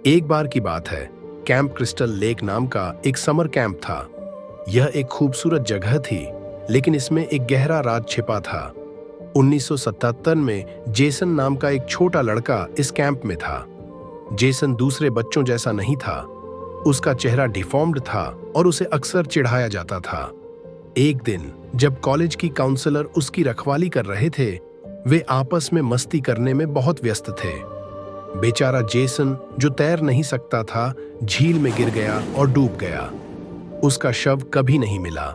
एक बार की बात है, कैंप क्रिस्टल लेक नाम का एक समर कैंप था। यह एक खूबसूरत जगह थी, लेकिन इसमें एक गहरा राज छिपा था। 1977 में जेसन नाम का एक छोटा लड़का इस कैंप में था। जेसन दूसरे बच्चों जैसा नहीं था। उसका चेहरा डिफॉर्म्ड था और उसे अक्सर चिढ़ाया जाता था। एक दिन जब कॉलेज की काउंसलर उसकी रखवाली कर रहे थे, वे आपस में मस्ती करने में बहुत व्यस्त थे। बेचारा जेसन, जो तैर नहीं सकता था, झील में गिर गया और डूब गया। उसका शव कभी नहीं मिला।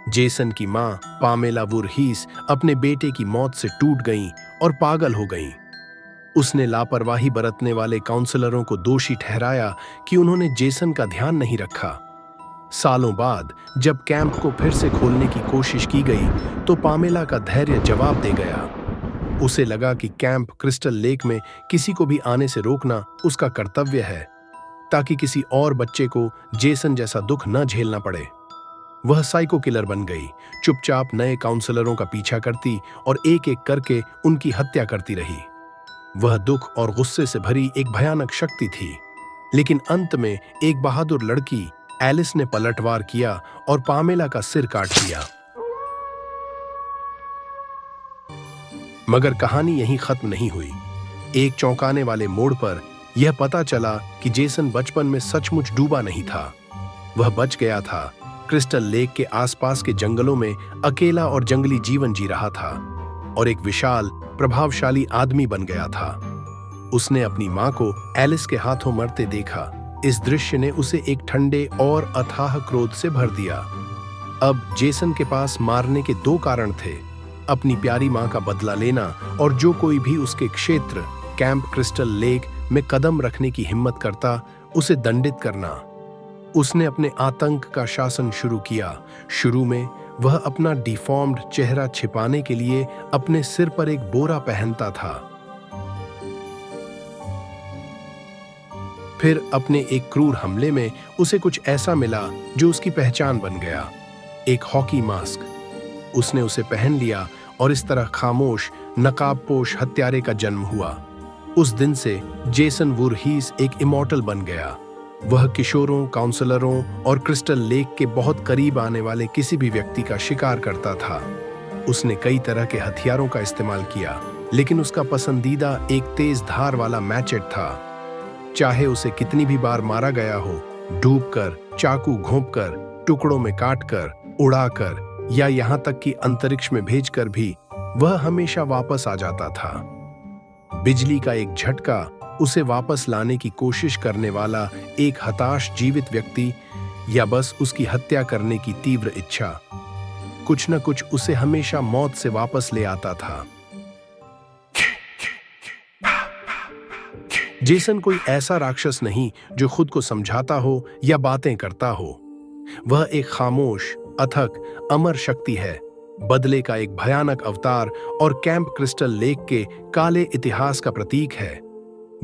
जेसन की मां पामेला वुरहीस अपने बेटे की मौत से टूट गईं और पागल हो गईं। उसने लापरवाही बरतने वाले काउंसलरों को दोषी ठहराया कि उन्होंने जेसन का ध्यान नहीं रखा। सालों बाद जब कैंप को फिर से खोलने की कोशिश की गई, तो पामेला का धैर्य जवाब दे गया। उसे लगा कि कैंप क्रिस्टल लेक में किसी को भी आने से रोकना उसका कर्तव्य है, ताकि किसी और बच्चे को जेसन जैसा दुख न झेलना पड़े। वह साइको किलर बन गई, चुपचाप नए काउंसलरों का पीछा करती और एक एक करके उनकी हत्या करती रही। वह दुख और गुस्से से भरी एक भयानक शक्ति थी, लेकिन अंत में एक बहादुर लड़की एलिस ने पलटवार किया और पामेला का सिर काट दिया। मगर कहानी यहीं खत्म नहीं हुई। एक चौंकाने वाले मोड़ पर यह पता चला कि जेसन बचपन में सचमुच डूबा नहीं था। वह बच गया था। क्रिस्टल लेक के आसपास के जंगलों में अकेला और जंगली जीवन जी रहा था और एक विशाल, प्रभावशाली आदमी बन गया था। उसने अपनी मां को एलिस के हाथों मरते देखा। इस दृश्य ने उसे एक ठंडे और अथाह क्रोध से भर दिया। अब जेसन के पास मारने के दो कारण थे: अपनी प्यारी मां का बदला लेना और जो कोई भी उसके क्षेत्र कैंप क्रिस्टल लेक में कदम रखने की हिम्मत करता, उसे दंडित करना। उसने अपने आतंक का शासन शुरू किया। शुरू में वह अपना डिफॉर्म्ड चेहरा छिपाने के लिए अपने सिर पर एक बोरा पहनता था। फिर अपने एक क्रूर हमले में उसे कुछ ऐसा मिला जो उसकी पहचान बन गया, एक हॉकी मास्क। उसने उसे पहन लिया और इस तरह खामोश, नकाबपोश हत्यारे का जन्म हुआ। उस दिन से जेसन वुरहीस एक इमॉर्टल बन गया। वह किशोरों, काउंसलरों और क्रिस्टल लेक के बहुत करीब आने वाले किसी भी व्यक्ति का शिकार करता था। उसने कई तरह के हथियारों का इस्तेमाल किया, लेकिन उसका पसंदीदा एक तेज धार वाला मैचेट था। चाहे उसे कितनी भी बार मारा गया हो, डूबकर, चाकू घोंपकर, टुकड़ों में काटकर, उड़ाकर या यहां तक कि अंतरिक्ष में भेजकर भी, वह हमेशा वापस आ जाता था। बिजली का एक झटका उसे वापस लाने की कोशिश करने वाला एक हताश जीवित व्यक्ति, या बस उसकी हत्या करने की तीव्र इच्छा, कुछ न कुछ उसे हमेशा मौत से वापस ले आता था। जेसन कोई ऐसा राक्षस नहीं जो खुद को समझाता हो या बातें करता हो। वह एक खामोश, अथक, अमर शक्ति है, बदले का एक भयानक अवतार और कैंप क्रिस्टल लेक के काले इतिहास का प्रतीक है।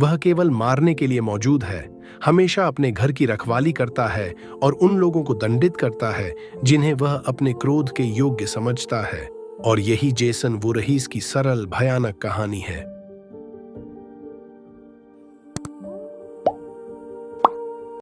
वह केवल मारने के लिए मौजूद है, हमेशा अपने घर की रखवाली करता है और उन लोगों को दंडित करता है जिन्हें वह अपने क्रोध के योग्य समझता है। और यही जेसन वुरहीस की सरल, भयानक कहानी है।